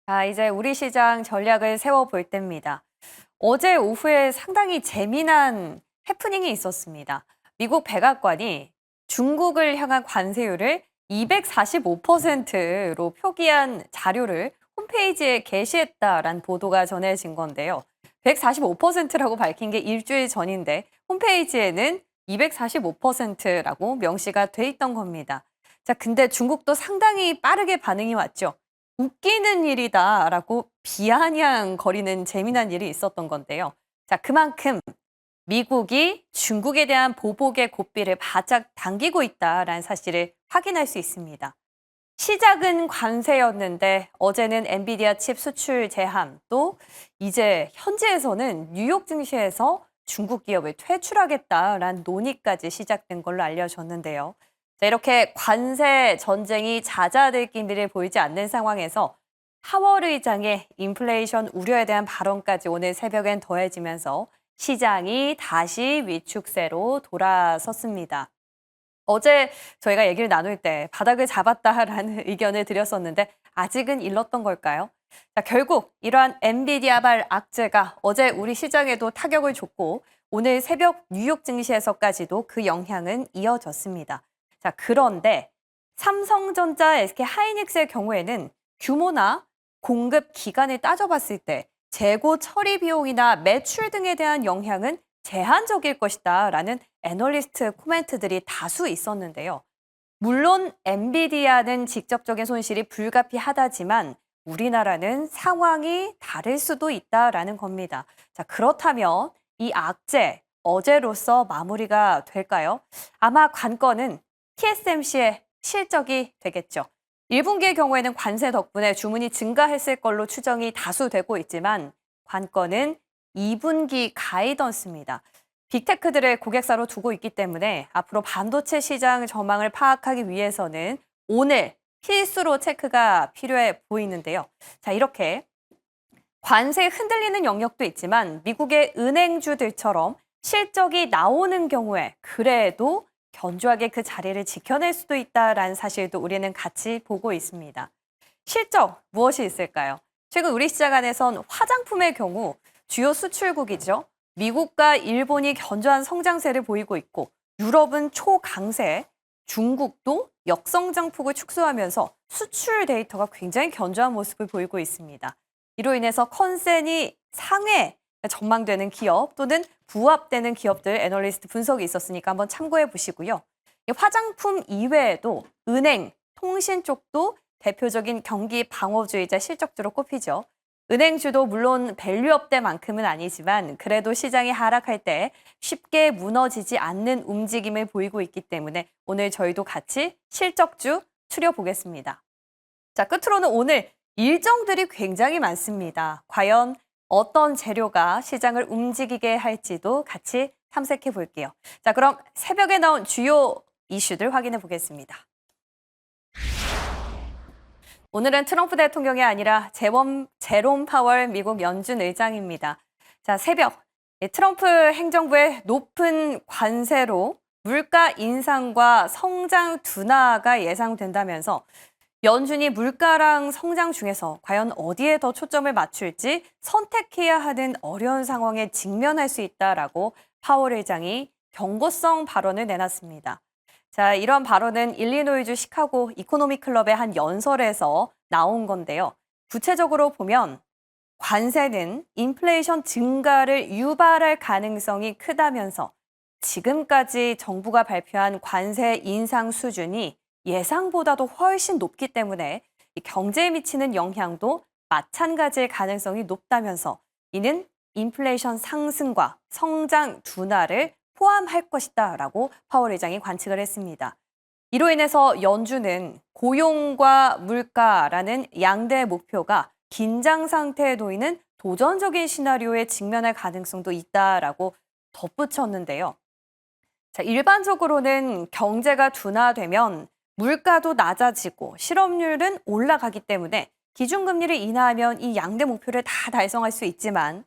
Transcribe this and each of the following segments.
자, 이제 우리 시장 전략을 세워볼 때입니다. 어제 오후에 상당히 재미난 해프닝이 있었습니다. 미국 백악관이 중국을 향한 관세율을 245%로 표기한 자료를 홈페이지에 게시했다라는 보도가 전해진 건데요. 145%라고 밝힌 게 일주일 전인데 홈페이지에는 245%라고 명시가 돼 있던 겁니다. 자, 근데 중국도 상당히 빠르게 반응이 왔죠. 웃기는 일이다라고 비아냥거리는 재미난 일이 있었던 건데요. 자, 그만큼 미국이 중국에 대한 보복의 고삐를 바짝 당기고 있다라는 사실을 확인할 수 있습니다. 시작은 관세였는데 어제는 엔비디아 칩 수출 제한, 또 이제 현지에서는 뉴욕 증시에서 중국 기업을 퇴출하겠다라는 논의까지 시작된 걸로 알려졌는데요. 자, 이렇게 관세 전쟁이 잦아들 기미를 보이지 않는 상황에서 파월 의장의 인플레이션 우려에 대한 발언까지 오늘 새벽엔 더해지면서 시장이 다시 위축세로 돌아섰습니다. 어제 저희가 얘기를 나눌 때 바닥을 잡았다라는 의견을 드렸었는데 아직은 일렀던 걸까요? 자, 결국 이러한 엔비디아발 악재가 어제 우리 시장에도 타격을 줬고 오늘 새벽 뉴욕 증시에서까지도 그 영향은 이어졌습니다. 자, 그런데 삼성전자, SK 하이닉스의 경우에는 규모나 공급 기간을 따져봤을 때 재고 처리 비용이나 매출 등에 대한 영향은 제한적일 것이다라는 애널리스트 코멘트들이 다수 있었는데요. 물론 엔비디아는 직접적인 손실이 불가피하다지만 우리나라는 상황이 다를 수도 있다라는 겁니다. 자, 그렇다면 이 악재 어제로서 마무리가 될까요? 아마 관건은 TSMC의 실적이 되겠죠. 1분기의 경우에는 관세 덕분에 주문이 증가했을 걸로 추정이 다수 되고 있지만 관건은 2분기 가이던스입니다. 빅테크들의 고객사로 두고 있기 때문에 앞으로 반도체 시장 전망을 파악하기 위해서는 오늘 필수로 체크가 필요해 보이는데요. 자, 이렇게 관세에 흔들리는 영역도 있지만 미국의 은행주들처럼 실적이 나오는 경우에 그래도 견조하게 그 자리를 지켜낼 수도 있다라는 사실도 우리는 같이 보고 있습니다. 실적 무엇이 있을까요? 최근 우리 시장 안에선 화장품의 경우 주요 수출국이죠. 미국과 일본이 견조한 성장세를 보이고 있고 유럽은 초강세, 중국도 역성장폭을 축소하면서 수출 데이터가 굉장히 견조한 모습을 보이고 있습니다. 이로 인해서 컨센이 상회 전망되는 기업 또는 부합되는 기업들 애널리스트 분석이 있었으니까 한번 참고해 보시고요. 화장품 이외에도 은행, 통신 쪽도 대표적인 경기 방어주의자 실적주로 꼽히죠. 은행주도 물론 밸류업 때만큼은 아니지만 그래도 시장이 하락할 때 쉽게 무너지지 않는 움직임을 보이고 있기 때문에 오늘 저희도 같이 실적주 추려보겠습니다. 자, 끝으로는 오늘 일정들이 굉장히 많습니다. 과연 어떤 재료가 시장을 움직이게 할지도 같이 탐색해 볼게요. 자, 그럼 새벽에 나온 주요 이슈들 확인해 보겠습니다. 오늘은 트럼프 대통령이 아니라 제롬 파월 미국 연준 의장입니다. 자, 새벽 트럼프 행정부의 높은 관세로 물가 인상과 성장 둔화가 예상된다면서 연준이 물가랑 성장 중에서 과연 어디에 더 초점을 맞출지 선택해야 하는 어려운 상황에 직면할 수 있다라고 파월 의장이 경고성 발언을 내놨습니다. 자, 이런 발언은 일리노이주 시카고 이코노미 클럽의 한 연설에서 나온 건데요. 구체적으로 보면 관세는 인플레이션 증가를 유발할 가능성이 크다면서 지금까지 정부가 발표한 관세 인상 수준이 예상보다도 훨씬 높기 때문에 경제에 미치는 영향도 마찬가지일 가능성이 높다면서 이는 인플레이션 상승과 성장 둔화를 포함할 것이다라고 파월 의장이 관측을 했습니다. 이로 인해서 연준은 고용과 물가라는 양대 목표가 긴장 상태에 놓이는 도전적인 시나리오에 직면할 가능성도 있다라고 덧붙였는데요. 자, 일반적으로는 경제가 둔화되면 물가도 낮아지고 실업률은 올라가기 때문에 기준금리를 인하하면 이 양대 목표를 다 달성할 수 있지만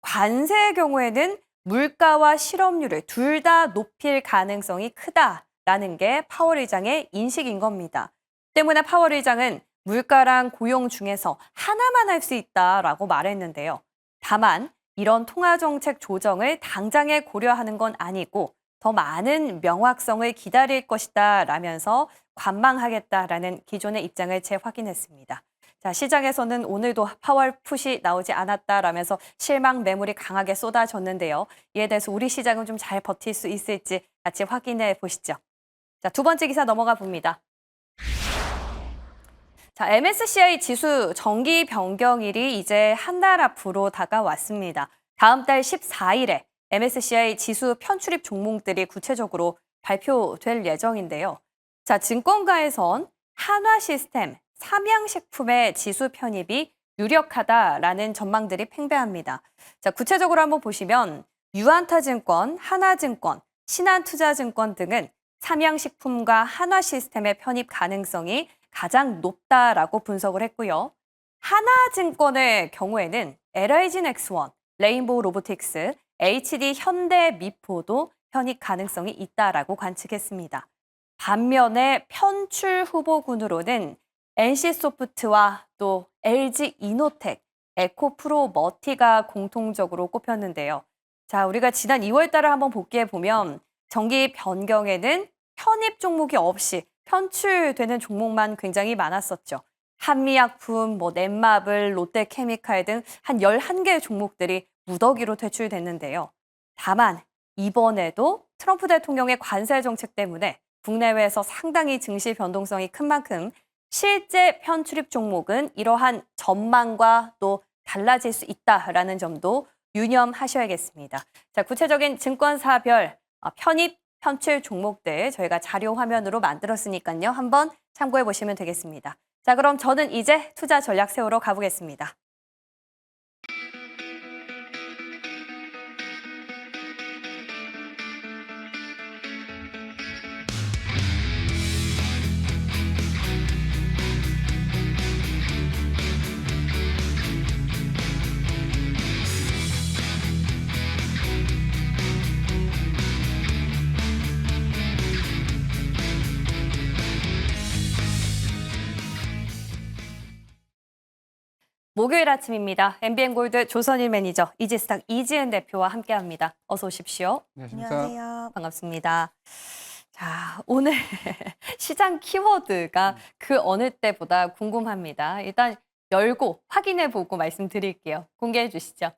관세의 경우에는 물가와 실업률을 둘 다 높일 가능성이 크다라는 게 파월 의장의 인식인 겁니다. 때문에 파월 의장은 물가랑 고용 중에서 하나만 할 수 있다라고 말했는데요. 다만 이런 통화정책 조정을 당장에 고려하는 건 아니고 더 많은 명확성을 기다릴 것이다 라면서 관망하겠다라는 기존의 입장을 재확인했습니다. 자, 시장에서는 오늘도 파월 풋이 나오지 않았다라면서 실망 매물이 강하게 쏟아졌는데요. 이에 대해서 우리 시장은 좀 잘 버틸 수 있을지 같이 확인해 보시죠. 자, 두 번째 기사 넘어가 봅니다. 자, MSCI 지수 정기 변경일이 이제 한 달 앞으로 다가왔습니다. 다음 달 14일에 MSCI 지수 편출입 종목들이 구체적으로 발표될 예정인데요. 자, 증권가에선 한화시스템, 삼양식품의 지수 편입이 유력하다라는 전망들이 팽배합니다. 자, 구체적으로 한번 보시면 유안타증권, 하나증권, 신한투자증권 등은 삼양식품과 한화시스템의 편입 가능성이 가장 높다라고 분석을 했고요. 하나증권의 경우에는 LIG넥스원, 레인보우 로보틱스, HD 현대미포도 편입 가능성이 있다라고 관측했습니다. 반면에 편출 후보군으로는 NC소프트와 또 LG이노텍, 에코프로머티가 공통적으로 꼽혔는데요. 자, 우리가 지난 2월 달을 한번 복귀해 보면 정기 변경에는 편입 종목이 없이 편출되는 종목만 굉장히 많았었죠. 한미약품, 넷마블, 롯데케미칼 등 한 11개의 종목들이 무더기로 퇴출됐는데요. 다만 이번에도 트럼프 대통령의 관세 정책 때문에 국내외에서 상당히 증시 변동성이 큰 만큼 실제 편출입 종목은 이러한 전망과 또 달라질 수 있다라는 점도 유념하셔야겠습니다. 자, 구체적인 증권사별 편입, 편출 종목들 저희가 자료 화면으로 만들었으니까요. 한번 참고해 보시면 되겠습니다. 자, 그럼 저는 이제 투자 전략 세우러 가보겠습니다. 목요일 아침입니다. MBN골드 조선일 매니저 이지스탁 이지은 대표와 함께합니다. 어서 오십시오. 안녕하세요. 반갑습니다. 자, 오늘 시장 키워드가 그 어느 때보다 궁금합니다. 일단 열고 확인해보고 말씀드릴게요. 공개해 주시죠.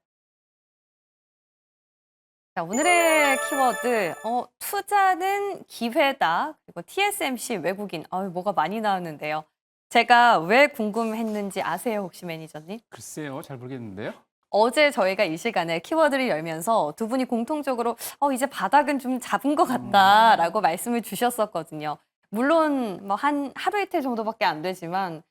자, 오늘의 키워드, 투자는 기회다. 그리고 TSMC 외국인, 뭐가 많이 나왔는데요. 제가 왜 궁금했는지 아세요, 혹시 매니저님? 글쎄요, 잘 모르겠는데요. 어제 저희가 이 시간에 키워드를 열면서 두 분이 공통적으로 이제 바닥은 좀 잡은 것 같다라고 말씀을 주셨었거든요. 물론 뭐 한 하루 이틀 정도밖에 안 되지만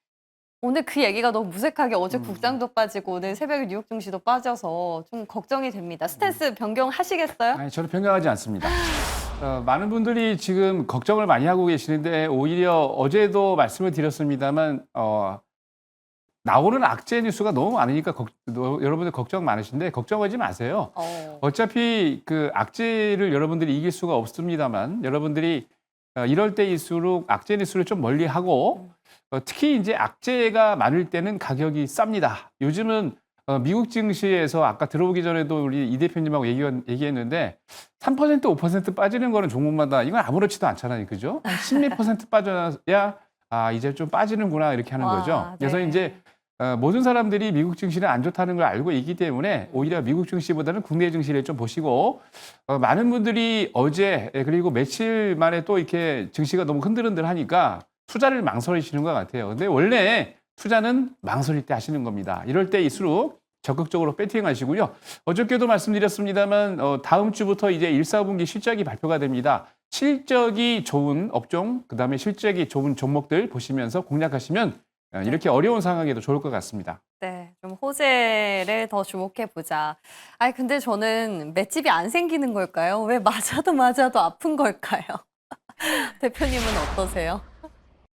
오늘 그 얘기가 너무 무색하게 어제 국장도 빠지고 오늘 새벽에 뉴욕 증시도 빠져서 좀 걱정이 됩니다. 스탠스 변경하시겠어요? 아니, 저는 변경하지 않습니다. 많은 분들이 지금 걱정을 많이 하고 계시는데 오히려 어제도 말씀을 드렸습니다만 나오는 악재 뉴스가 너무 많으니까 여러분들 걱정 많으신데 걱정하지 마세요. 어차피 그 악재를 여러분들이 이길 수가 없습니다만 여러분들이 이럴 때일수록 악재 뉴스를 좀 멀리하고 특히 이제 악재가 많을 때는 가격이 쌉니다. 요즘은 미국 증시에서 아까 들어오기 전에도 우리 이 대표님하고 얘기했는데 3% 5% 빠지는 거는 종목마다 이건 아무렇지도 않잖아요. 그죠? 한 10몇 % 빠져야 이제 좀 빠지는구나 이렇게 하는 거죠. 그래서 네. 이제 모든 사람들이 미국 증시는 안 좋다는 걸 알고 있기 때문에 오히려 미국 증시보다는 국내 증시를 좀 보시고 많은 분들이 어제 그리고 며칠 만에 또 이렇게 증시가 너무 흔들흔들하니까 투자를 망설이시는 것 같아요. 근데 원래 투자는 망설일 때 하시는 겁니다. 이럴 때일수록 적극적으로 배팅 하시고요. 어저께도 말씀드렸습니다만 다음 주부터 이제 1, 4분기 실적이 발표가 됩니다. 실적이 좋은 업종, 그다음에 실적이 좋은 종목들 보시면서 공략하시면 이렇게 어려운 상황에도 좋을 것 같습니다. 네, 좀 호재를 더 주목해 보자. 근데 저는 맷집이 안 생기는 걸까요? 왜 맞아도 아픈 걸까요? 대표님은 어떠세요?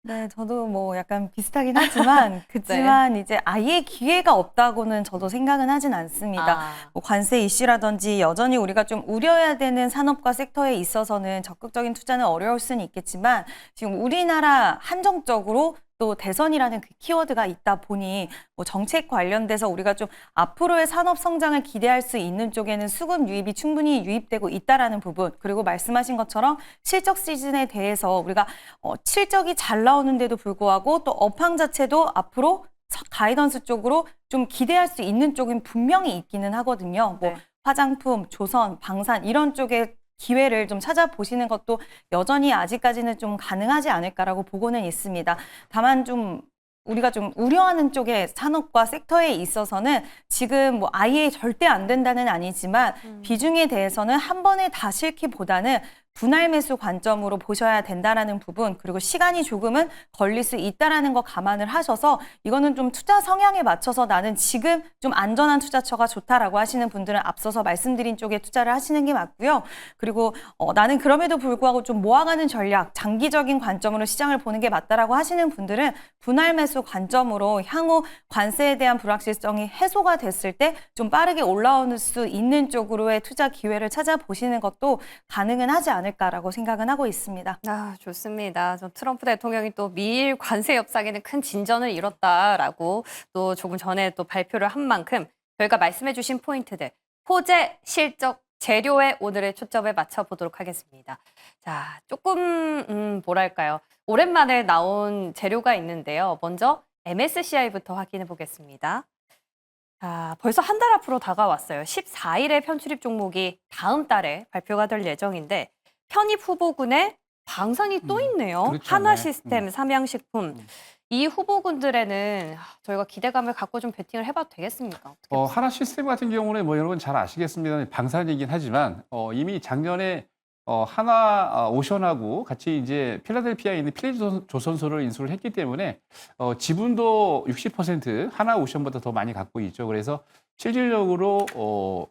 네, 저도 뭐 약간 비슷하긴 하지만 그렇지만 이제 아예 기회가 없다고는 저도 생각은 하진 않습니다. 뭐 관세 이슈라든지 여전히 우리가 좀 우려해야 되는 산업과 섹터에 있어서는 적극적인 투자는 어려울 수는 있겠지만 지금 우리나라 한정적으로 또 대선이라는 그 키워드가 있다 보니 뭐 정책 관련돼서 우리가 좀 앞으로의 산업 성장을 기대할 수 있는 쪽에는 수급 유입이 충분히 유입되고 있다라는 부분, 그리고 말씀하신 것처럼 실적 시즌에 대해서 우리가 실적이 잘 나오는데도 불구하고 또 업황 자체도 앞으로 가이던스 쪽으로 좀 기대할 수 있는 쪽은 분명히 있기는 하거든요. 뭐 네. 화장품, 조선, 방산 이런 쪽에 기회를 좀 찾아보시는 것도 여전히 아직까지는 좀 가능하지 않을까라고 보고는 있습니다. 다만 좀 우리가 좀 우려하는 쪽의 산업과 섹터에 있어서는 지금 뭐 아예 절대 안 된다는 아니지만 비중에 대해서는 한 번에 다 싫기보다는 분할 매수 관점으로 보셔야 된다라는 부분, 그리고 시간이 조금은 걸릴 수 있다라는 거 감안을 하셔서 이거는 좀 투자 성향에 맞춰서 나는 지금 좀 안전한 투자처가 좋다라고 하시는 분들은 앞서서 말씀드린 쪽에 투자를 하시는 게 맞고요. 그리고 나는 그럼에도 불구하고 좀 모아가는 전략, 장기적인 관점으로 시장을 보는 게 맞다라고 하시는 분들은 분할 매수 관점으로 향후 관세에 대한 불확실성이 해소가 됐을 때 좀 빠르게 올라올 수 있는 쪽으로의 투자 기회를 찾아보시는 것도 가능은 하지 않을까라고 생각은 하고 있습니다. 아, 좋습니다. 저 트럼프 대통령이 또 미일 관세 협상에는 큰 진전을 이뤘다라고 또 조금 전에 또 발표를 한 만큼 저희가 말씀해 주신 포인트들, 소재, 실적, 재료에 오늘의 초점을 맞춰보도록 하겠습니다. 자, 조금 뭐랄까요. 오랜만에 나온 재료가 있는데요. 먼저 MSCI부터 확인해 보겠습니다. 자, 벌써 한 달 앞으로 다가왔어요. 14일에 편출입 종목이 다음 달에 발표가 될 예정인데 편입 후보군에 방산이 또 있네요. 그렇죠. 하나시스템, 삼양식품. 이 후보군들에는 저희가 기대감을 갖고 좀 베팅을 해봐도 되겠습니까? 어떻게 보세요? 하나 시스템 같은 경우는 뭐 여러분 잘 아시겠습니다. 방산이긴 하지만 이미 작년에 하나 오션하고 같이 이제 필라델피아에 있는 필리 조선소를 인수를 했기 때문에 지분도 60% 하나 오션보다 더 많이 갖고 있죠. 그래서 실질적으로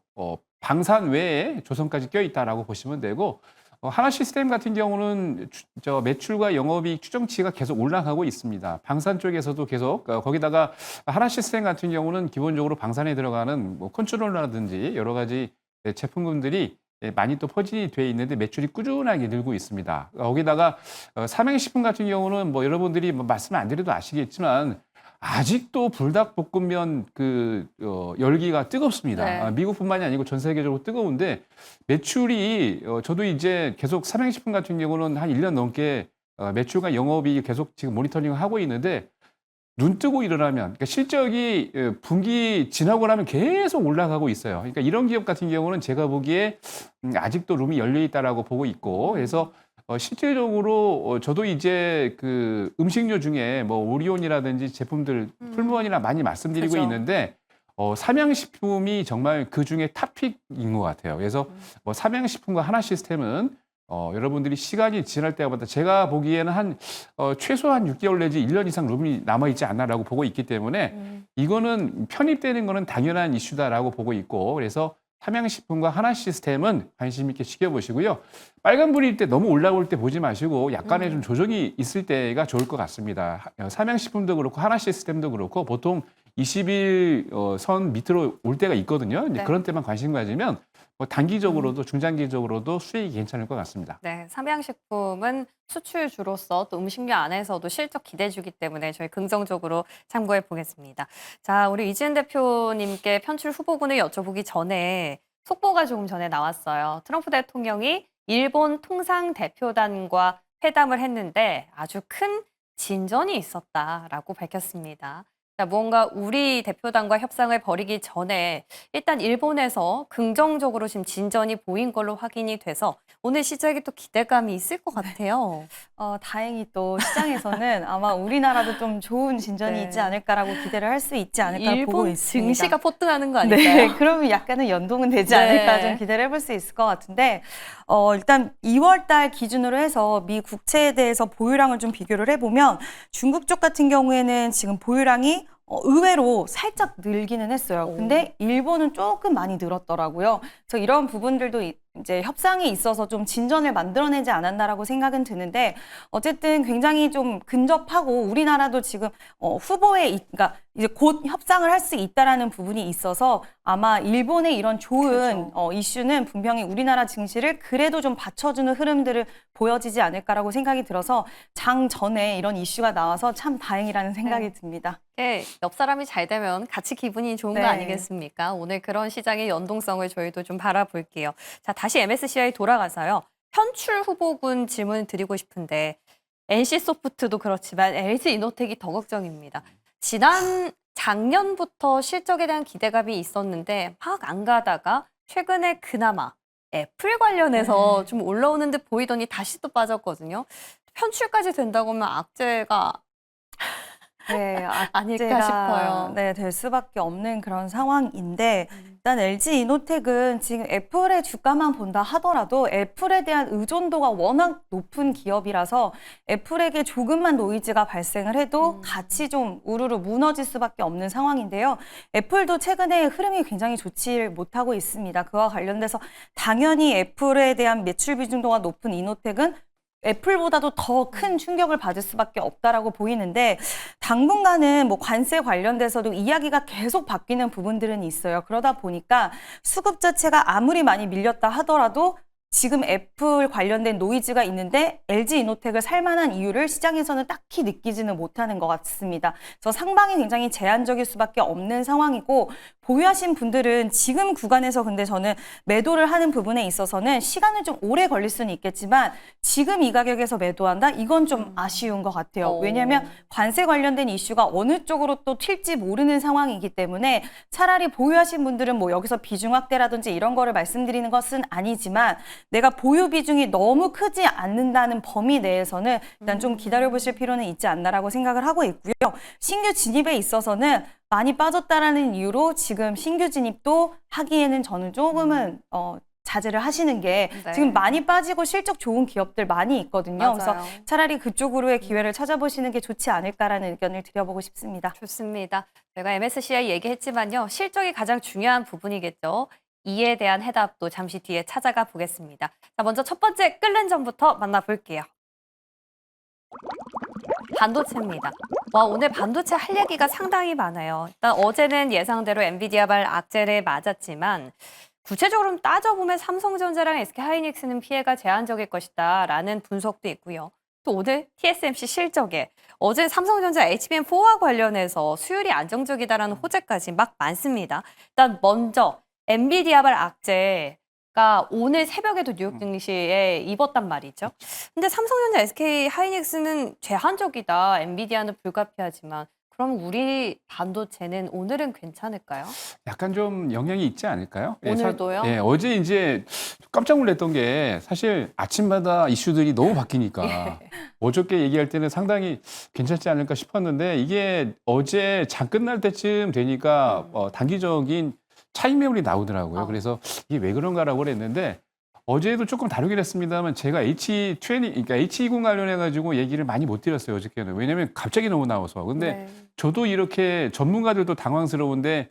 방산 외에 조선까지 껴 있다라고 보시면 되고, 하나 시스템 같은 경우는 저 매출과 영업이익 추정치가 계속 올라가고 있습니다. 방산 쪽에서도 계속 거기다가 하나 시스템 같은 경우는 기본적으로 방산에 들어가는 뭐 컨트롤러라든지 여러 가지 제품군들이 많이 또 포진이 돼 있는데 매출이 꾸준하게 늘고 있습니다. 거기다가 삼양식품 같은 경우는 뭐 여러분들이 뭐 말씀 안 드려도 아시겠지만 아직도 불닭볶음면 열기가 뜨겁습니다. 네. 미국뿐만이 아니고 전 세계적으로 뜨거운데 매출이 저도 이제 계속 삼양식품 같은 경우는 한 1년 넘게 매출과 영업이 계속 지금 모니터링을 하고 있는데 눈 뜨고 일어나면, 그러니까 실적이 분기 지나고 나면 계속 올라가고 있어요. 그러니까 이런 기업 같은 경우는 제가 보기에 아직도 룸이 열려 있다라고 보고 있고, 그래서 실질적으로 저도 이제 그 음식료 중에 뭐 오리온이라든지 제품들 풀무원이나 많이 말씀드리고 그죠. 있는데 삼양식품이 정말 그 중에 탑픽인 것 같아요. 그래서 뭐 삼양식품과 하나시스템은 여러분들이 시간이 지날 때마다 제가 보기에는 한 최소한 6개월 내지 1년 이상 룸이 남아있지 않나라고 보고 있기 때문에 이거는 편입되는 거는 당연한 이슈다라고 보고 있고, 그래서 삼양식품과 하나시스템은 관심 있게 지켜보시고요. 빨간불일 때 너무 올라올 때 보지 마시고 약간의 좀 조정이 있을 때가 좋을 것 같습니다. 삼양식품도 그렇고 하나시스템도 그렇고 보통 20일 선 밑으로 올 때가 있거든요. 이제 네. 그런 때만 관심 가지면 뭐 단기적으로도 중장기적으로도 수익이 괜찮을 것 같습니다. 네, 삼양식품은 수출주로서 또 음식료 안에서도 실적 기대주기 때문에 저희 긍정적으로 참고해 보겠습니다. 자, 우리 이지은 대표님께 편출 후보군을 여쭤보기 전에 속보가 조금 전에 나왔어요. 트럼프 대통령이 일본 통상대표단과 회담을 했는데 아주 큰 진전이 있었다라고 밝혔습니다. 자, 무언가 우리 대표단과 협상을 벌이기 전에 일단 일본에서 긍정적으로 지금 진전이 보인 걸로 확인이 돼서 오늘 시작이 또 기대감이 있을 것 같아요. 다행히 또 시장에서는 아마 우리나라도 좀 좋은 진전이 네. 있지 않을까라고 기대를 할 수 있지 않을까 보고 일본 있습니다. 증시가 포트나는 거 네, 아닐까요? 그러면 약간은 연동은 되지 네. 않을까 좀 기대를 해볼 수 있을 것 같은데, 일단 2월 달 기준으로 해서 미 국채에 대해서 보유량을 좀 비교를 해보면 중국 쪽 같은 경우에는 지금 보유량이 의외로 살짝 늘기는 했어요. 근데 일본은 조금 많이 늘었더라고요. 그래서 이런 부분들도 이제 협상에 있어서 좀 진전을 만들어내지 않았나라고 생각은 드는데 어쨌든 굉장히 좀 근접하고 우리나라도 지금 후보에 그러니까 이제 곧 협상을 할 수 있다라는 부분이 있어서 아마 일본의 이런 좋은 그렇죠. 이슈는 분명히 우리나라 증시를 그래도 좀 받쳐주는 흐름들을 보여지지 않을까라고 생각이 들어서 장 전에 이런 이슈가 나와서 참 다행이라는 생각이 듭니다. 옆 사람이 잘 되면 같이 기분이 좋은 거 네. 아니겠습니까? 오늘 그런 시장의 연동성을 저희도 좀 바라볼게요. 자, 다시 MSCI 돌아가서요. 현출 후보군 질문 드리고 싶은데 NC소프트도 그렇지만 LG이노텍이 더 걱정입니다. 작년부터 실적에 대한 기대감이 있었는데 막 안 가다가 최근에 그나마 애플 관련해서 좀 올라오는 듯 보이더니 다시 또 빠졌거든요. 현출까지 된다고 하면 악재가 네, 아닐까 악재가, 싶어요. 네, 될 수밖에 없는 그런 상황인데 일단 LG이노텍은 지금 애플의 주가만 본다 하더라도 애플에 대한 의존도가 워낙 높은 기업이라서 애플에게 조금만 노이즈가 발생을 해도 같이 좀 우르르 무너질 수밖에 없는 상황인데요. 애플도 최근에 흐름이 굉장히 좋지 못하고 있습니다. 그와 관련돼서 당연히 애플에 대한 매출 비중도가 높은 이노텍은 애플보다도 더 큰 충격을 받을 수밖에 없다라고 보이는데 당분간은 뭐 관세 관련돼서도 이야기가 계속 바뀌는 부분들은 있어요. 그러다 보니까 수급 자체가 아무리 많이 밀렸다 하더라도 지금 애플 관련된 노이즈가 있는데 LG이노텍을 살 만한 이유를 시장에서는 딱히 느끼지는 못하는 것 같습니다. 그래서 상방이 굉장히 제한적일 수밖에 없는 상황이고 보유하신 분들은 지금 구간에서 근데 저는 매도를 하는 부분에 있어서는 시간은 좀 오래 걸릴 수는 있겠지만 지금 이 가격에서 매도한다? 이건 좀 아쉬운 것 같아요. 왜냐하면 관세 관련된 이슈가 어느 쪽으로 또 튈지 모르는 상황이기 때문에 차라리 보유하신 분들은 뭐 여기서 비중 확대라든지 이런 거를 말씀드리는 것은 아니지만 내가 보유 비중이 너무 크지 않는다는 범위 내에서는 일단 좀 기다려보실 필요는 있지 않나라고 생각을 하고 있고요. 신규 진입에 있어서는 많이 빠졌다라는 이유로 지금 신규 진입도 하기에는 저는 조금은 자제를 하시는 게 네. 지금 많이 빠지고 실적 좋은 기업들 많이 있거든요. 맞아요. 그래서 차라리 그쪽으로의 기회를 찾아보시는 게 좋지 않을까라는 의견을 드려보고 싶습니다. 좋습니다. 제가 MSCI 얘기했지만요. 실적이 가장 중요한 부분이겠죠. 이에 대한 해답도 잠시 뒤에 찾아가 보겠습니다. 자, 먼저 첫 번째 끓는 점부터 만나볼게요. 반도체입니다. 와, 오늘 반도체 할 얘기가 상당히 많아요. 일단 어제는 예상대로 엔비디아발 악재를 맞았지만 구체적으로 따져보면 삼성전자랑 SK하이닉스는 피해가 제한적일 것이다 라는 분석도 있고요. 또 오늘 TSMC 실적에 어제 삼성전자 HBM4와 관련해서 수율이 안정적이다라는 호재까지 막 많습니다. 일단 먼저 엔비디아발 악재가 오늘 새벽에도 뉴욕 증시에 입었단 말이죠. 근데 삼성전자, SK하이닉스는 제한적이다. 엔비디아는 불가피하지만 그럼 우리 반도체는 오늘은 괜찮을까요? 약간 좀 영향이 있지 않을까요? 오늘도요? 예, 어제 이제 깜짝 놀랐던 게 사실 아침마다 이슈들이 너무 바뀌니까 예. 어저께 얘기할 때는 상당히 괜찮지 않을까 싶었는데 이게 어제 장 끝날 때쯤 되니까 단기적인 차익 매물이 나오더라고요. 그래서 이게 왜 그런가라고 그랬는데 어제도 조금 다루긴 했습니다만 제가 H20, 그러니까 H20 관련해가지고 얘기를 많이 못 드렸어요, 어저께는. 왜냐면 갑자기 너무 나와서. 근데 네. 저도 이렇게 전문가들도 당황스러운데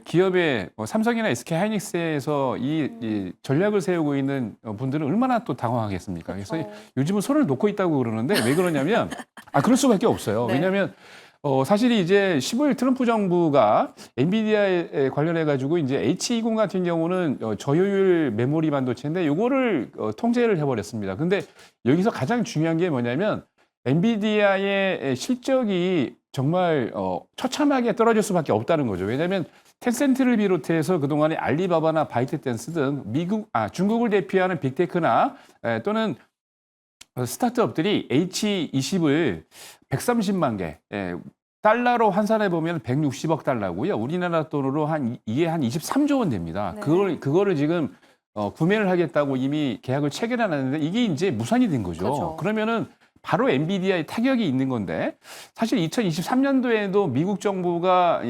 기업의 삼성이나 SK하이닉스에서 이 전략을 세우고 있는 분들은 얼마나 또 당황하겠습니까? 그래서 요즘은 손을 놓고 있다고 그러는데 왜 그러냐면 그럴 수밖에 없어요. 네. 왜냐하면 사실 이제 15일 트럼프 정부가 엔비디아에 관련해가지고 이제 H20 같은 경우는 저효율 메모리 반도체인데 요거를 통제를 해버렸습니다. 근데 여기서 가장 중요한 게 뭐냐면 엔비디아의 실적이 정말 처참하게 떨어질 수밖에 없다는 거죠. 왜냐하면 텐센트를 비롯해서 그동안에 알리바바나 바이트댄스 등 중국을 대표하는 빅테크나 또는 스타트업들이 H20을 130만 개, 달러로 환산해 보면 160억 달러고요. 우리나라 돈으로 이게 한 23조 원 됩니다. 네. 그거를 지금 구매를 하겠다고 이미 계약을 체결해 놨는데 이게 이제 무산이 된 거죠. 그렇죠. 그러면은 바로 엔비디아에 타격이 있는 건데 사실 2023년도에도 미국 정부가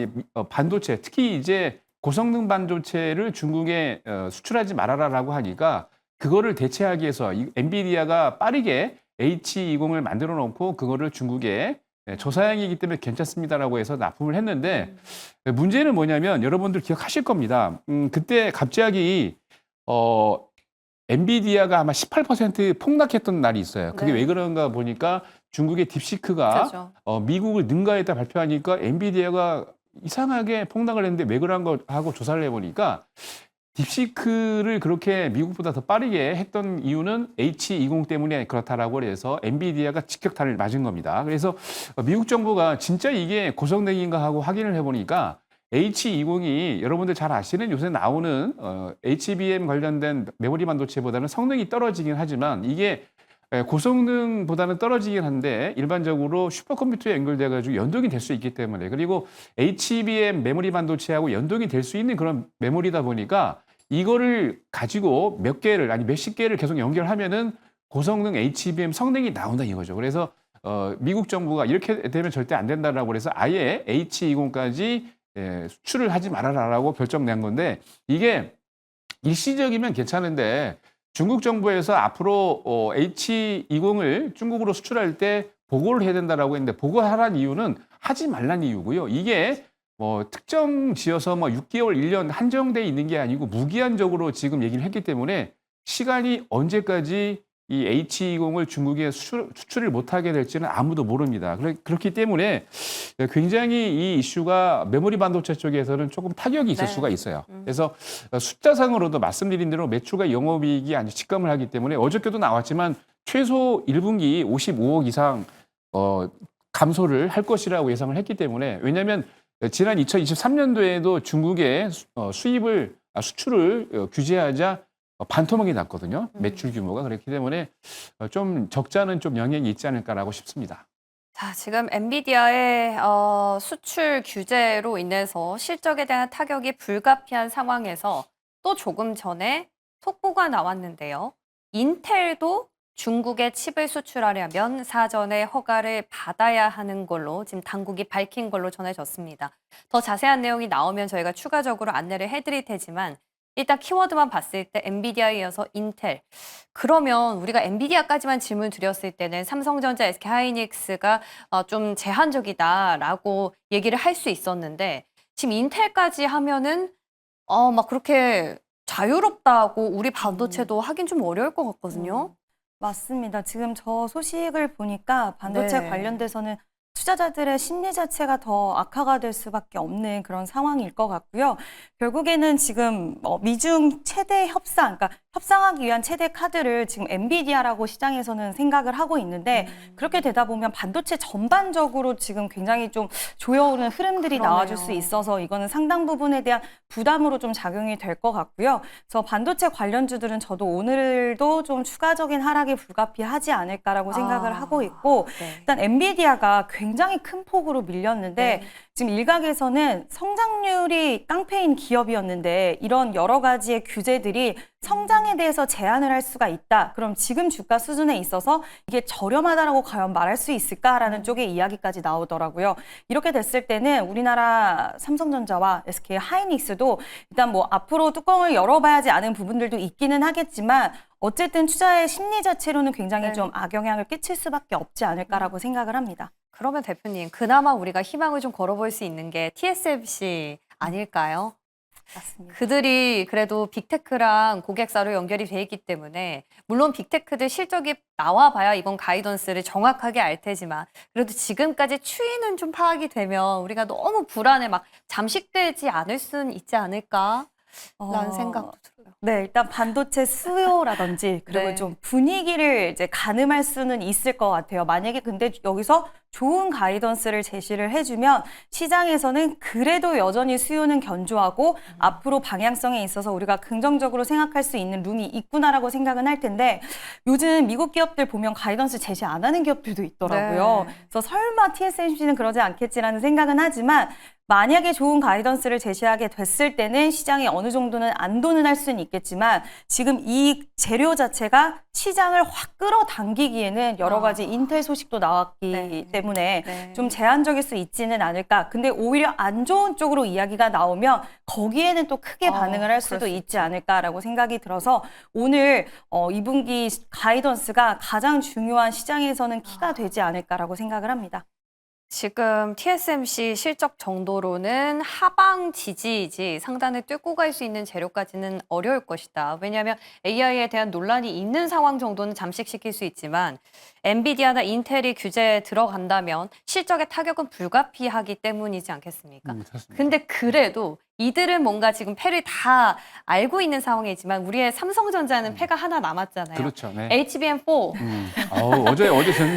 반도체, 특히 이제 고성능 반도체를 중국에 수출하지 말아라라고 하니까 그거를 대체하기 위해서 엔비디아가 빠르게 H20을 만들어 놓고 그거를 중국에 저사양이기 때문에 괜찮습니다라고 해서 납품을 했는데 문제는 뭐냐면 여러분들 기억하실 겁니다. 그때 갑자기 엔비디아가 아마 18% 폭락했던 날이 있어요. 그게 네. 왜 그런가 보니까 중국의 딥시크가 그렇죠. 미국을 능가했다 발표하니까 엔비디아가 이상하게 폭락을 했는데 왜 그런가 하고 조사를 해보니까 딥시크를 그렇게 미국보다 더 빠르게 했던 이유는 H20 때문에 그렇다라고 해서 엔비디아가 직격탄을 맞은 겁니다. 그래서 미국 정부가 진짜 이게 고성능인가 하고 확인을 해보니까 H20이 여러분들 잘 아시는 요새 나오는 HBM 관련된 메모리 반도체보다는 성능이 떨어지긴 하지만 이게 고성능보다는 떨어지긴 한데 일반적으로 슈퍼컴퓨터에 연결돼 가지고 연동이 될 수 있기 때문에 그리고 HBM 메모리 반도체하고 연동이 될 수 있는 그런 메모리다 보니까 이거를 가지고 몇 개를 아니 몇십 개를 계속 연결하면은 고성능 HBM 성능이 나온다 이거죠. 그래서 미국 정부가 이렇게 되면 절대 안 된다라고 그래서 아예 H20까지 수출을 하지 말아라라고 결정 낸 건데 이게 일시적이면 괜찮은데 중국 정부에서 앞으로 H20을 중국으로 수출할 때 보고를 해야 된다라고 했는데 보고하라는 이유는 하지 말란 이유고요. 이게 뭐 특정 지어서 뭐 6개월, 1년 한정돼 있는 게 아니고 무기한적으로 지금 얘기를 했기 때문에 시간이 언제까지 이 H20을 중국에 수출을 못하게 될지는 아무도 모릅니다. 그렇기 때문에 굉장히 이 이슈가 메모리 반도체 쪽에서는 조금 타격이 있을 네. 수가 있어요. 그래서 숫자상으로도 말씀드린 대로 매출과 영업이익이 아주 직감을 하기 때문에 어저께도 나왔지만 최소 1분기 55억 이상 감소를 할 것이라고 예상을 했기 때문에 왜냐하면 지난 2023년도에도 중국의 수출을 규제하자 반토막이 났거든요. 매출 규모가. 그렇기 때문에 좀 적자는 좀 영향이 있지 않을까라고 싶습니다. 자, 지금 엔비디아의 수출 규제로 인해서 실적에 대한 타격이 불가피한 상황에서 또 조금 전에 속보가 나왔는데요. 인텔도 중국에 칩을 수출하려면 사전에 허가를 받아야 하는 걸로 지금 당국이 밝힌 걸로 전해졌습니다. 더 자세한 내용이 나오면 저희가 추가적으로 안내를 해드릴 테지만 일단 키워드만 봤을 때 엔비디아에 이어서 인텔. 그러면 우리가 엔비디아까지만 질문 드렸을 때는 삼성전자, SK하이닉스가 좀 제한적이다라고 얘기를 할 수 있었는데 지금 인텔까지 하면은 막 그렇게 자유롭다고 우리 반도체도 하긴 좀 어려울 것 같거든요. 맞습니다. 지금 저 소식을 보니까 반도체 네. 관련돼서는 투자자들의 심리 자체가 더 악화가 될 수밖에 없는 그런 상황일 것 같고요. 결국에는 지금 미중 최대 협상, 그러니까 협상하기 위한 최대 카드를 지금 엔비디아라고 시장에서는 생각을 하고 있는데 그렇게 되다 보면 반도체 전반적으로 지금 굉장히 좀 조여오는 흐름들이 그러네요. 나와줄 수 있어서 이거는 상당 부분에 대한 부담으로 좀 작용이 될 것 같고요. 그래서 반도체 관련주들은 저도 오늘도 좀 추가적인 하락이 불가피하지 않을까라고 생각을 하고 있고 네. 일단 엔비디아가 굉장히 큰 폭으로 밀렸는데 네. 지금 일각에서는 성장률이 깡패인 기업이었는데 이런 여러 가지의 규제들이 성장에 대해서 제한을 할 수가 있다. 그럼 지금 주가 수준에 있어서 이게 저렴하다라고 과연 말할 수 있을까라는 쪽의 이야기까지 나오더라고요. 이렇게 됐을 때는 우리나라 삼성전자와 SK하이닉스도 일단 뭐 앞으로 뚜껑을 열어봐야지 않은 부분들도 있기는 하겠지만 어쨌든 투자의 심리 자체로는 굉장히 네. 좀 악영향을 끼칠 수밖에 없지 않을까라고 생각을 합니다. 그러면 대표님, 그나마 우리가 희망을 좀 걸어볼 수 있는 게 TSMC 아닐까요? 맞습니다. 그들이 그래도 빅테크랑 고객사로 연결이 돼 있기 때문에 물론 빅테크들 실적이 나와봐야 이번 가이던스를 정확하게 알 테지만 그래도 지금까지 추이는 좀 파악이 되면 우리가 너무 불안에 막 잠식되지 않을 수는 있지 않을까라는 생각도 들어요. 네, 일단 반도체 수요라든지 그리고 네. 좀 분위기를 이제 가늠할 수는 있을 것 같아요. 만약에 근데 여기서 좋은 가이던스를 제시를 해주면 시장에서는 그래도 여전히 수요는 견조하고 앞으로 방향성에 있어서 우리가 긍정적으로 생각할 수 있는 룸이 있구나라고 생각은 할 텐데 요즘 미국 기업들 보면 가이던스 제시 안 하는 기업들도 있더라고요. 네. 그래서 설마 TSMC는 그러지 않겠지라는 생각은 하지만 만약에 좋은 가이던스를 제시하게 됐을 때는 시장이 어느 정도는 안도는 할 수는 있겠지만 지금 이 재료 자체가 시장을 확 끌어당기기에는 여러 가지 인텔 소식도 나왔기 네. 때문에 네. 좀 제한적일 수 있지는 않을까. 근데 오히려 안 좋은 쪽으로 이야기가 나오면 거기에는 또 크게 반응을 할 수도 그럴 수 있지 않을까라고 생각이 들어서 오늘 2분기 가이던스가 가장 중요한 시장에서는 키가 되지 않을까라고 생각을 합니다. 지금 TSMC 실적 정도로는 하방 지지이지 상단을 뚫고 갈 수 있는 재료까지는 어려울 것이다. 왜냐하면 AI에 대한 논란이 있는 상황 정도는 잠식시킬 수 있지만 엔비디아나 인텔이 규제에 들어간다면 실적의 타격은 불가피하기 때문이지 않겠습니까? 그렇습니다. 근데 그래도 이들은 뭔가 지금 패를 다 알고 있는 상황이지만 우리의 삼성전자는 패가 하나 남았잖아요. 그렇죠. 네. HBM4. 어제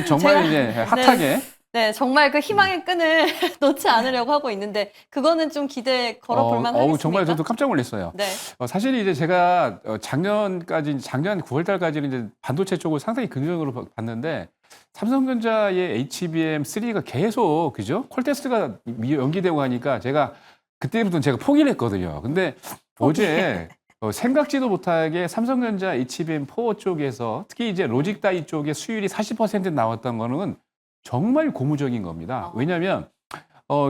정말 제가- 이제 핫하게 네, 정말 그 희망의 끈을 놓지 않으려고 하고 있는데 그거는 좀 기대 걸어볼 만하겠습니까? 정말 저도 깜짝 놀랐어요. 네. 사실 이제 제가 작년 9월 달까지는 이제 반도체 쪽을 상당히 긍정적으로 봤는데 삼성전자의 HBM3가 계속 그죠? 콜테스트가 연기되고 하니까 그때부터 제가 포기를 했거든요. 근데 어제 생각지도 못하게 삼성전자 HBM4 쪽에서 특히 이제 로직 다이 쪽에 수율이 40% 나왔던 거는 정말 고무적인 겁니다. 왜냐하면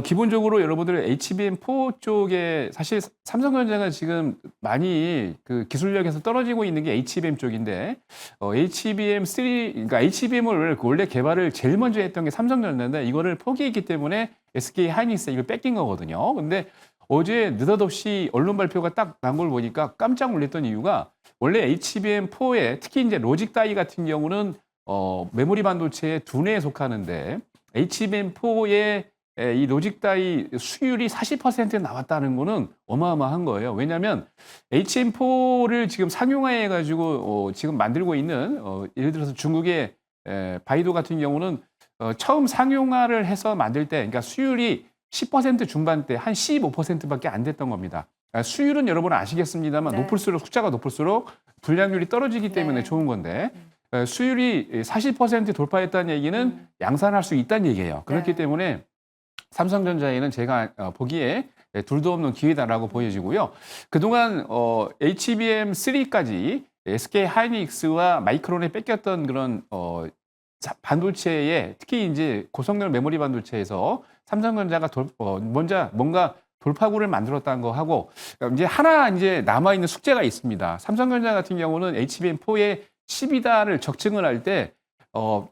기본적으로 여러분들 HBM4 쪽에 사실 삼성전자가 지금 많이 그 기술력에서 떨어지고 있는 게 HBM 쪽인데 HBM3 그러니까 HBM을 원래 개발을 제일 먼저 했던 게 삼성전자인데 이거를 포기했기 때문에 SK 하이닉스 이걸 뺏긴 거거든요. 근데 어제 느닷없이 언론 발표가 딱 난 걸 보니까 깜짝 놀랐던 이유가 원래 HBM4에 특히 이제 로직 다이 같은 경우는 메모리 반도체의 두뇌에 속하는데 HBM4의 이 로직 다이 수율이 40% 나왔다는 거는 어마어마한 거예요. 왜냐하면 HBM4를 지금 상용화해 가지고 지금 만들고 있는 예를 들어서 중국의 바이두 같은 경우는 처음 상용화를 해서 만들 때 그러니까 수율이 10% 중반대 한 15%밖에 안 됐던 겁니다. 수율은 여러분 아시겠습니다만 네. 숫자가 높을수록 불량률이 떨어지기 때문에 네. 좋은 건데 수율이 40% 돌파했다는 얘기는 양산할 수 있다는 얘기예요. 그렇기 네. 때문에 삼성전자에는 제가 보기에 둘도 없는 기회다라고 보여지고요. 그동안 HBM3까지 SK 하이닉스와 마이크론에 뺏겼던 그런 반도체에 특히 이제 고성능 메모리 반도체에서 삼성전자가 먼저 뭔가 돌파구를 만들었다는 거 하고 이제 하나 이제 남아 있는 숙제가 있습니다. 삼성전자 같은 경우는 HBM4의 칩이다를 적증을 할 때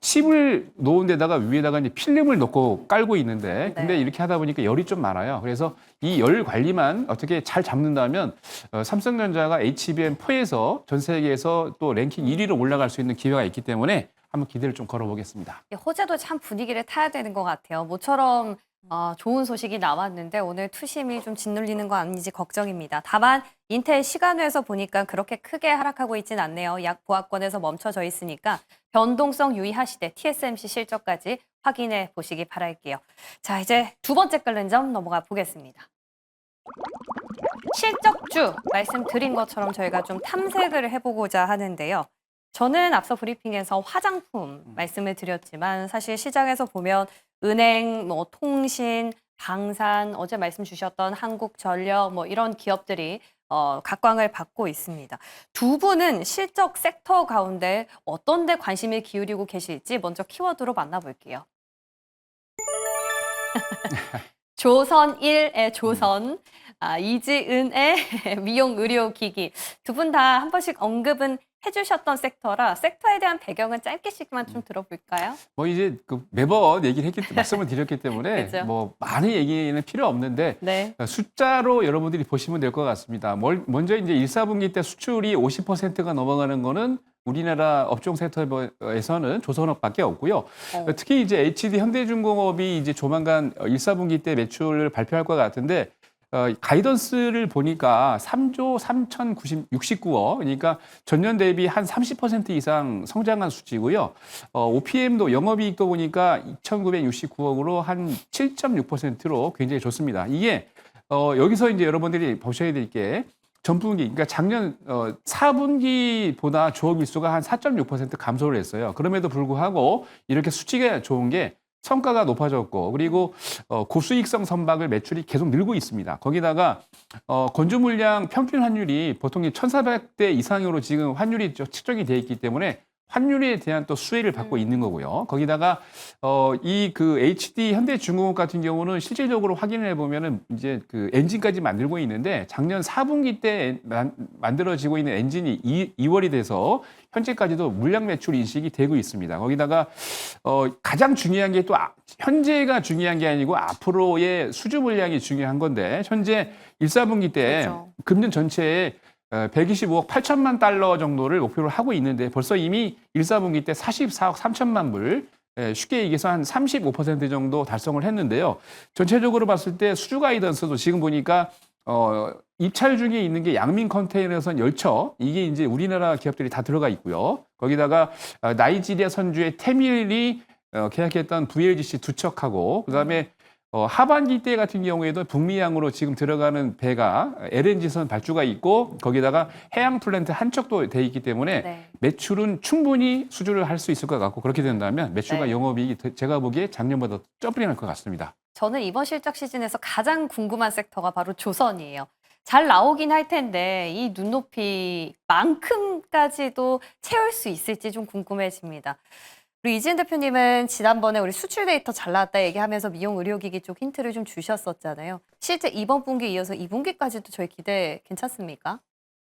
칩을 놓은 데다가 위에다가 이제 필름을 넣고 깔고 있는데 근데 네. 이렇게 하다 보니까 열이 좀 많아요. 그래서 이 열 관리만 어떻게 잘 잡는다면 삼성전자가 HBM4에서 전 세계에서 또 랭킹 1위로 올라갈 수 있는 기회가 있기 때문에 한번 기대를 좀 걸어보겠습니다. 호재도 참 분위기를 타야 되는 것 같아요. 모처럼 좋은 소식이 나왔는데 오늘 투심이 좀 짓눌리는 거 아닌지 걱정입니다. 다만 인텔 시간외에서 보니까 그렇게 크게 하락하고 있진 않네요. 약 보합권에서 멈춰져 있으니까 변동성 유의하시되 TSMC 실적까지 확인해 보시기 바랄게요. 자, 이제 두 번째 끓는 점 넘어가 보겠습니다. 실적주 말씀드린 것처럼 저희가 좀 탐색을 해보고자 하는데요. 저는 앞서 브리핑에서 화장품 말씀을 드렸지만 사실 시장에서 보면 은행, 통신, 방산, 어제 말씀 주셨던 한국전력 이런 기업들이 각광을 받고 있습니다. 두 분은 실적 섹터 가운데 어떤 데 관심을 기울이고 계실지 먼저 키워드로 만나볼게요. 조선1의 조선, 이지은의 미용 의료기기. 두 분 다 한 번씩 언급은 해주셨던 섹터라 섹터에 대한 배경은 짧게씩만 좀 들어볼까요? 이제 매번 말씀을 드렸기 때문에 그죠. 많은 얘기는 필요 없는데 네. 숫자로 여러분들이 보시면 될 것 같습니다. 먼저 이제 1사분기 때 수출이 50%가 넘어가는 거는 우리나라 업종 섹터에서는 조선업밖에 없고요. 특히 이제 HD 현대중공업이 이제 조만간 1사분기 때 매출을 발표할 것 같은데 가이던스를 보니까 3조 3,069억, 그러니까 전년 대비 한 30% 이상 성장한 수치고요. OPM도 영업이익도 보니까 2,969억으로 한 7.6%로 굉장히 좋습니다. 이게 여기서 이제 여러분들이 보셔야 될 게 전분기, 그러니까 작년 4분기보다 주업 일수가 한 4.6% 감소를 했어요. 그럼에도 불구하고 이렇게 수치가 좋은 게 성과가 높아졌고 그리고 고수익성 선박을 매출이 계속 늘고 있습니다. 거기다가 건조 물량 평균 환율이 보통 1,400대 이상으로 지금 환율이 측정이 돼 있기 때문에 환율에 대한 또 수혜를 받고 있는 거고요. 거기다가 이 그 HD 현대중공업 같은 경우는 실질적으로 확인을 해보면은 이제 그 엔진까지 만들고 있는데 작년 4분기 때 만들어지고 있는 엔진이 2월이 돼서 현재까지도 물량 매출 인식이 되고 있습니다. 거기다가 가장 중요한 게 또 현재가 중요한 게 아니고 앞으로의 수주 물량이 중요한 건데 현재 1, 4분기 때 그렇죠. 금년 전체에 125억 8천만 달러 정도를 목표로 하고 있는데 벌써 이미 1, 4분기 때 44억 3천만 불, 쉽게 얘기해서 한 35% 정도 달성을 했는데요. 전체적으로 봤을 때 수주 가이던스도 지금 보니까 입찰 중에 있는 게 양민 컨테이너선 10척, 이게 이제 우리나라 기업들이 다 들어가 있고요. 거기다가 나이지리아 선주의 테밀이 계약했던 VLGC 2척하고 그다음에 하반기 때 같은 경우에도 북미항으로 지금 들어가는 배가 LNG선 발주가 있고 거기다가 해양 플랜트 한 척도 돼 있기 때문에 네. 매출은 충분히 수주를 할 수 있을 것 같고 그렇게 된다면 매출과 네. 영업이익이 제가 보기에 작년보다 쩌블이 날 것 같습니다. 저는 이번 실적 시즌에서 가장 궁금한 섹터가 바로 조선이에요. 잘 나오긴 할 텐데 이 눈높이만큼까지도 채울 수 있을지 좀 궁금해집니다. 우리 이지은 대표님은 지난번에 우리 수출 데이터 잘 나왔다 얘기하면서 미용 의료기기 쪽 힌트를 좀 주셨었잖아요. 실제 이번 분기에 이어서 2분기까지도 저희 기대 괜찮습니까?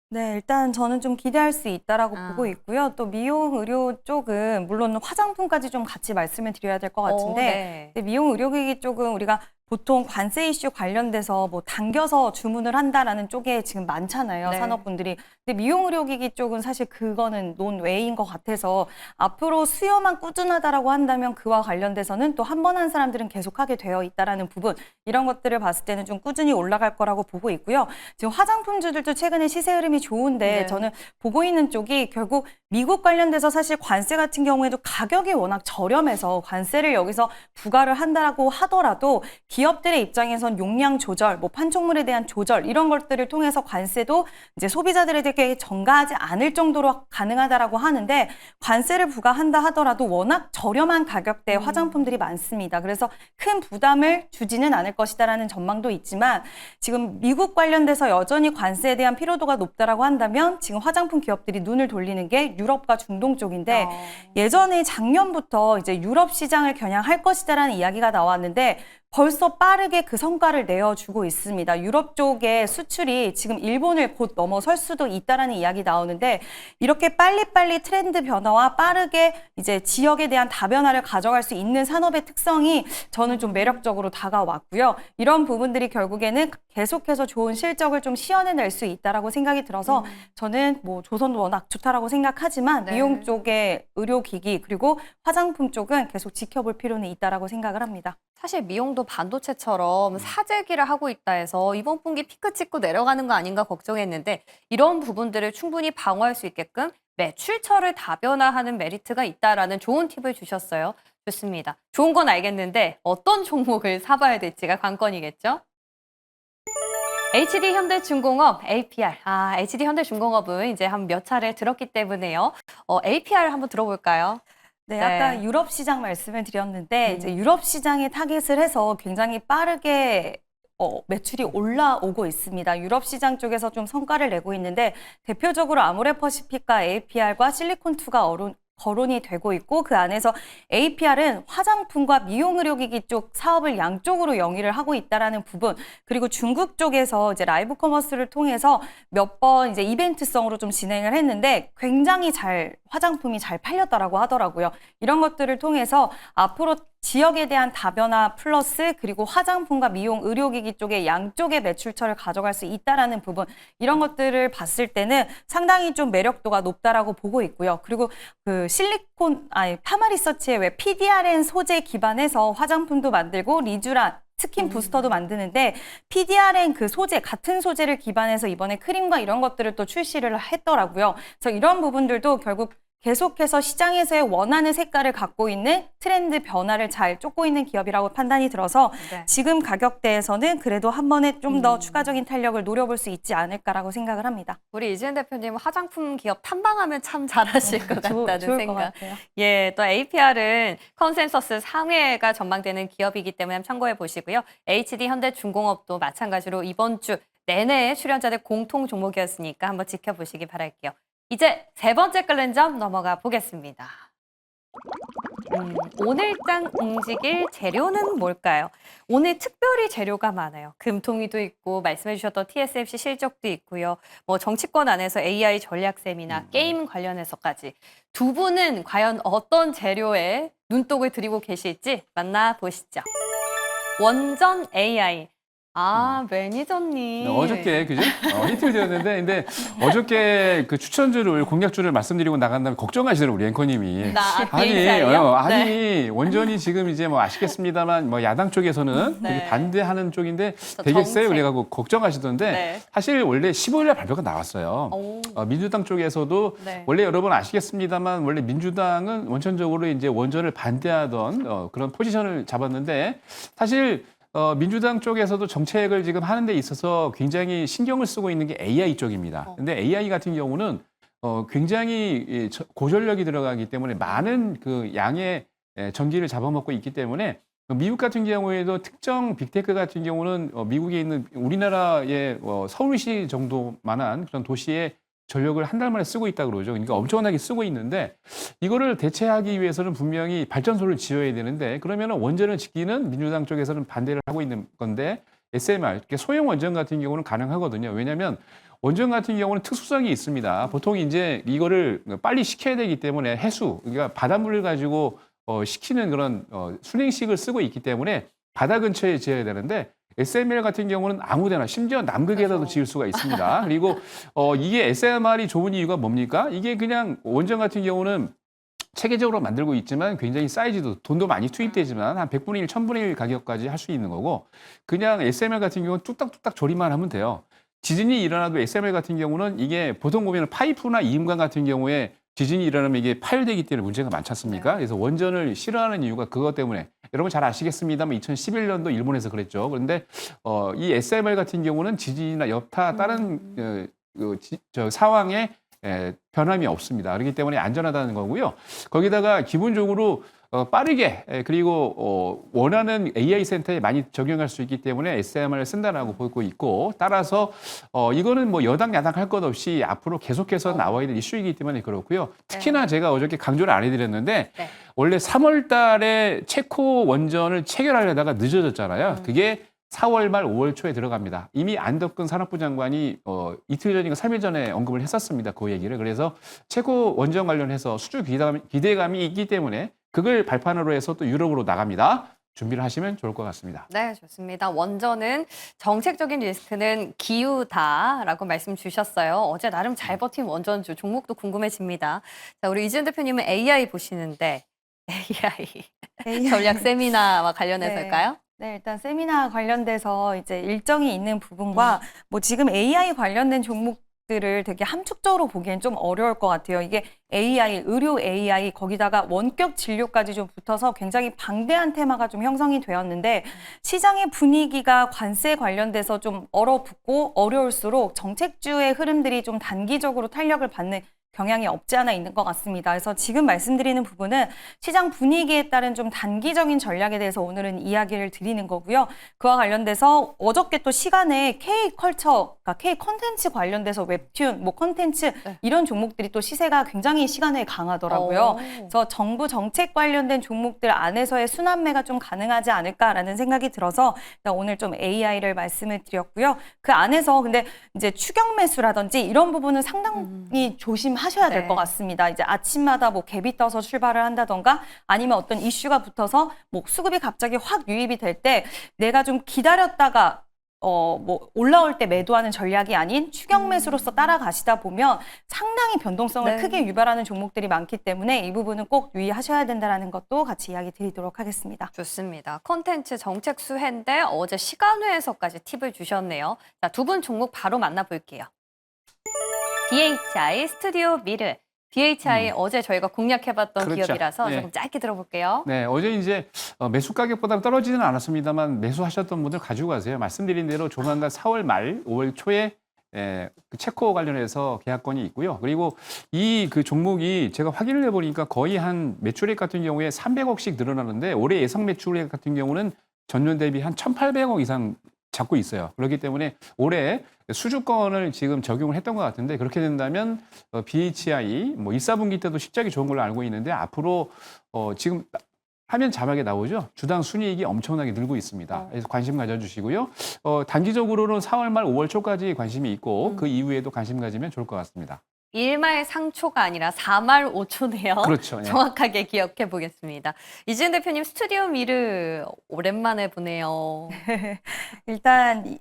네, 일단 저는 좀 기대할 수 있다라고 아. 보고 있고요. 또 미용 의료 쪽은 물론 화장품까지 좀 같이 말씀을 드려야 될 것 같은데 네. 근데 미용 의료기기 쪽은 우리가 보통 관세 이슈 관련돼서 뭐 당겨서 주문을 한다라는 쪽에 지금 많잖아요. 네. 산업분들이. 근데 미용 의료기기 쪽은 사실 그거는 논외인 것 같아서 앞으로 수요만 꾸준하다라고 한다면 그와 관련돼서는 또 한 번 한 사람들은 계속하게 되어 있다라는 부분 이런 것들을 봤을 때는 좀 꾸준히 올라갈 거라고 보고 있고요. 지금 화장품주들도 최근에 시세 흐름이 좋은데 네. 저는 보고 있는 쪽이 결국 미국 관련돼서 사실 관세 같은 경우에도 가격이 워낙 저렴해서 관세를 여기서 부과를 한다라고 하더라도 기업들의 입장에선 용량 조절, 뭐 판촉물에 대한 조절 이런 것들을 통해서 관세도 이제 소비자들에게 전가하지 않을 정도로 가능하다라고 하는데 관세를 부과한다 하더라도 워낙 저렴한 가격대의 화장품들이 많습니다. 그래서 큰 부담을 주지는 않을 것이다라는 전망도 있지만 지금 미국 관련돼서 여전히 관세에 대한 피로도가 높다라고 한다면 지금 화장품 기업들이 눈을 돌리는 게 유럽과 중동 쪽인데 예전에 작년부터 이제 유럽 시장을 겨냥할 것이다라는 이야기가 나왔는데 벌써 빠르게 그 성과를 내어주고 있습니다. 유럽 쪽의 수출이 지금 일본을 곧 넘어설 수도 있다라는 이야기 나오는데 이렇게 빨리빨리 트렌드 변화와 빠르게 이제 지역에 대한 다변화를 가져갈 수 있는 산업의 특성이 저는 좀 매력적으로 다가왔고요. 이런 부분들이 결국에는 계속해서 좋은 실적을 좀 시연해낼 수 있다라고 생각이 들어서 저는 뭐 조선도 워낙 좋다라고 생각하지만 네. 미용 쪽의 의료기기 그리고 화장품 쪽은 계속 지켜볼 필요는 있다라고 생각을 합니다. 사실 미용도 반도체처럼 사재기를 하고 있다 해서 이번 분기 피크 찍고 내려가는 거 아닌가 걱정했는데 이런 부분들을 충분히 방어할 수 있게끔 매출처를 다변화하는 메리트가 있다라는 좋은 팁을 주셨어요. 좋습니다. 좋은 건 알겠는데 어떤 종목을 사봐야 될지가 관건이겠죠? HD 현대중공업 APR. HD 현대중공업은 이제 한 몇 차례 들었기 때문에요. APR 한번 들어볼까요? 네, 네. 아까 유럽 시장 말씀을 드렸는데 이제 유럽 시장에 타겟을 해서 굉장히 빠르게 매출이 올라오고 있습니다. 유럽 시장 쪽에서 좀 성과를 내고 있는데 대표적으로 아모레퍼시픽과 APR과 실리콘2가 거론이 되고 있고 그 안에서 APR은 화장품과 미용 의료기기 쪽 사업을 양쪽으로 영위를 하고 있다라는 부분 그리고 중국 쪽에서 이제 라이브 커머스를 통해서 몇 번 이제 이벤트성으로 좀 진행을 했는데 굉장히 화장품이 잘 팔렸다라고 하더라고요. 이런 것들을 통해서 앞으로 지역에 대한 다변화 플러스 그리고 화장품과 미용 의료기기 쪽의 양쪽의 매출처를 가져갈 수 있다라는 부분 이런 것들을 봤을 때는 상당히 좀 매력도가 높다라고 보고 있고요. 그리고 그 파마리서치의 왜 PDRN 소재 기반해서 화장품도 만들고 리쥬란 스킨 부스터도 만드는데 PDRN 그 소재 같은 소재를 기반해서 이번에 크림과 이런 것들을 또 출시를 했더라고요. 그래서 이런 부분들도 결국 계속해서 시장에서의 원하는 색깔을 갖고 있는 트렌드 변화를 잘 쫓고 있는 기업이라고 판단이 들어서 네. 지금 가격대에서는 그래도 한 번에 좀 더 추가적인 탄력을 노려볼 수 있지 않을까라고 생각을 합니다. 우리 이지은 대표님 화장품 기업 탐방하면 참 잘하실 것 같다는 좋을 것 생각. 같아요. 예, 또 APR은 컨센서스 상회가 전망되는 기업이기 때문에 한번 참고해 보시고요. HD 현대중공업도 마찬가지로 이번 주 내내 출연자들 공통 종목이었으니까 한번 지켜보시기 바랄게요. 이제 세 번째 끓는 점 넘어가 보겠습니다. 오늘장 움직일 재료는 뭘까요? 오늘 특별히 재료가 많아요. 금통위도 있고 말씀해 주셨던 TSMC 실적도 있고요. 뭐 정치권 안에서 AI 전략 세미나, 게임 관련해서까지 두 분은 과연 어떤 재료에 눈독을 들이고 계실지 만나보시죠. 원전 AI. 매니저님. 어저께 그죠? 힌트를 드렸는데 근데 어저께 그 추천주를 공략주를 말씀드리고 나간 다음에 걱정하시더라고요 우리 앵커님이. 아니 원전이 지금 이제 뭐 아시겠습니다만 뭐 야당 쪽에서는 되게 반대하는 쪽인데 되겠어요 그래가지고 걱정하시던데 네. 사실 원래 15일날 발표가 나왔어요. 민주당 쪽에서도 원래 여러분 아시겠습니다만 원래 민주당은 원천적으로 이제 원전을 반대하던 그런 포지션을 잡았는데 사실 민주당 쪽에서도 정책을 지금 하는 데 있어서 굉장히 신경을 쓰고 있는 게 AI 쪽입니다. 근데 AI 같은 경우는 굉장히 고전력이 들어가기 때문에 많은 그 양의 전기를 잡아먹고 있기 때문에 미국 같은 경우에도 특정 빅테크 같은 경우는 미국에 있는 우리나라의 서울시 정도만한 그런 도시에 전력을 한 달 만에 쓰고 있다 그러죠. 그러니까 엄청나게 쓰고 있는데 이거를 대체하기 위해서는 분명히 발전소를 지어야 되는데 그러면 원전을 짓기는 민주당 쪽에서는 반대를 하고 있는 건데 SMR, 소형 원전 같은 경우는 가능하거든요. 왜냐하면 원전 같은 경우는 특수성이 있습니다. 보통 이제 이거를 빨리 식혀야 되기 때문에 해수, 그러니까 바닷물을 가지고 식히는 그런 순행식을 쓰고 있기 때문에 바다 근처에 지어야 되는데 SMR 같은 경우는 아무데나 심지어 남극에다도 지을 수가 있습니다. 그리고 이게 SMR이 좋은 이유가 뭡니까? 이게 그냥 원전 같은 경우는 체계적으로 만들고 있지만 굉장히 사이즈도 돈도 많이 투입되지만 한 100분의 1, 1000분의 1 가격까지 할 수 있는 거고 그냥 SMR 같은 경우는 뚝딱뚝딱 조립만 하면 돼요. 지진이 일어나도 SMR 같은 경우는 이게 보통 보면 파이프나 이음관 같은 경우에 지진이 일어나면 이게 파열되기 때문에 문제가 많지 않습니까? 그래서 원전을 싫어하는 이유가 그것 때문에 여러분 잘 아시겠습니다만 2011년도 일본에서 그랬죠. 그런데 이 SMR 같은 경우는 지진이나 여타 다른 상황에 변함이 없습니다. 그렇기 때문에 안전하다는 거고요. 거기다가 기본적으로 빠르게 그리고 원하는 AI 센터에 많이 적용할 수 있기 때문에 SMR을 쓴다라고 보고 있고 따라서 이거는 뭐 여당 야당 할 것 없이 앞으로 계속해서 나와야 될 이슈이기 때문에 그렇고요. 특히나 제가 어저께 강조를 안 해드렸는데 원래 3월 달에 체코 원전을 체결하려다가 늦어졌잖아요. 그게 4월 말 5월 초에 들어갑니다. 이미 안덕근 산업부 장관이 이틀 전인가 3일 전에 언급을 했었습니다. 그 얘기를. 그래서 체코 원전 관련해서 수주 기대감이 있기 때문에 그걸 발판으로 해서 또 유럽으로 나갑니다. 준비를 하시면 좋을 것 같습니다. 네, 좋습니다. 원전은 정책적인 리스크는 기우다라고 말씀 주셨어요. 어제 나름 잘 버틴 원전주 종목도 궁금해집니다. 자, 우리 이지은 대표님은 AI 보시는데 AI 전략 세미나와 관련해서일까요? 네, 일단 세미나 관련돼서 이제 일정이 있는 부분과 뭐 지금 AI 관련된 종목들을 되게 함축적으로 보기엔 좀 어려울 것 같아요. 이게 AI, 의료 AI, 거기다가 원격 진료까지 좀 붙어서 굉장히 방대한 테마가 좀 형성이 되었는데 시장의 분위기가 관세 관련돼서 좀 얼어붙고 어려울수록 정책주의 흐름들이 좀 단기적으로 탄력을 받는 경향이 없지 않아 있는 것 같습니다. 그래서 지금 말씀드리는 부분은 시장 분위기에 따른 좀 단기적인 전략에 대해서 오늘은 이야기를 드리는 거고요. 그와 관련돼서 어저께 또 시간에 K컬처, 그러니까 K콘텐츠 관련돼서 웹툰, 뭐 콘텐츠 이런 종목들이 또 시세가 굉장히 시간에 강하더라고요. 그래서 정부 정책 관련된 종목들 안에서의 순환매가 좀 가능하지 않을까라는 생각이 들어서 일단 오늘 좀 AI를 말씀을 드렸고요. 그 안에서 근데 이제 추격 매수라든지 이런 부분은 상당히 하셔야 될 것 같습니다. 이제 아침마다 뭐 갭이 떠서 출발을 한다던가 아니면 어떤 이슈가 붙어서 뭐 수급이 갑자기 확 유입이 될 때 내가 좀 기다렸다가 뭐 올라올 때 매도하는 전략이 아닌 추격 매수로서 따라가시다 보면 상당히 변동성을 크게 유발하는 종목들이 많기 때문에 이 부분은 꼭 유의하셔야 된다는 것도 같이 이야기 드리도록 하겠습니다. 좋습니다. 콘텐츠 정책 수혜인데 어제 시간회에서까지 팁을 주셨네요. 자, 두 분 종목 바로 만나볼게요. BHI 스튜디오 미르. BHI 어제 저희가 공략해봤던 그렇죠. 기업이라서 조금 짧게 들어볼게요. 네, 어제 이제 매수 가격보다 떨어지는 않았습니다만 매수하셨던 분들 가지고 가세요. 말씀드린 대로 조만간 4월 말, 5월 초에 그 체코 관련해서 계약건이 있고요. 그리고 이 그 종목이 제가 확인을 해보니까 거의 한 매출액 같은 경우에 300억씩 늘어나는데 올해 예상 매출액 같은 경우는 전년 대비 한 1,800억 이상 잡고 있어요. 그렇기 때문에 올해 수주권을 지금 적용을 했던 것 같은데 그렇게 된다면 BHI 뭐 1, 4분기 때도 실적이 좋은 걸로 알고 있는데 앞으로 지금 화면 자막에 나오죠. 주당 순이익이 엄청나게 늘고 있습니다. 그래서 관심 가져주시고요. 단기적으로는 4월 말 5월 초까지 관심이 있고 그 이후에도 관심 가지면 좋을 것 같습니다. 1말 상초가 아니라 4말 5초네요. 그렇죠. 예. 정확하게 기억해 보겠습니다. 이지은 대표님 스튜디오 미르 오랜만에 보네요. 일단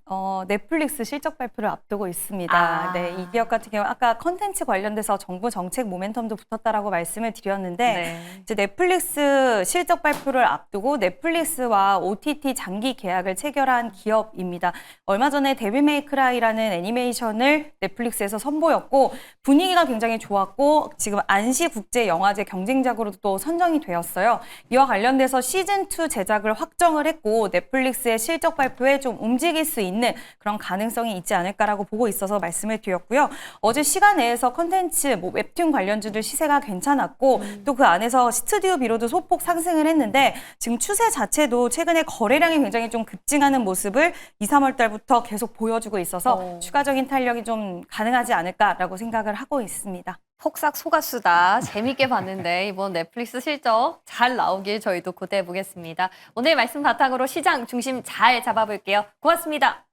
넷플릭스 실적 발표를 앞두고 있습니다. 아. 네, 이 기업 같은 경우 아까 컨텐츠 관련돼서 정부 정책 모멘텀도 붙었다라고 말씀을 드렸는데 네. 이제 넷플릭스 실적 발표를 앞두고 넷플릭스와 OTT 장기 계약을 체결한 기업입니다. 얼마 전에 데빌 메이 크라이라는 애니메이션을 넷플릭스에서 선보였고 분위기가 굉장히 좋았고 지금 안시 국제 영화제 경쟁작으로도 또 선정이 되었어요. 이와 관련돼서 시즌2 제작을 확정을 했고 넷플릭스의 실적 발표에 좀 움직일 수 있는 그런 가능성이 있지 않을까라고 보고 있어서 말씀을 드렸고요. 어제 시간 내에서 컨텐츠, 뭐 웹툰 관련주들 시세가 괜찮았고 또 그 안에서 스튜디오 비로도 소폭 상승을 했는데 지금 추세 자체도 최근에 거래량이 굉장히 좀 급증하는 모습을 2, 3월 달부터 계속 보여주고 있어서 추가적인 탄력이 좀 가능하지 않을까라고 생각을 하고 있습니다. 폭삭 속았수다. 재밌게 봤는데 이번 넷플릭스 실적 잘 나오길 저희도 기대해 보겠습니다. 오늘 말씀 바탕으로 시장 중심 잘 잡아볼게요. 고맙습니다.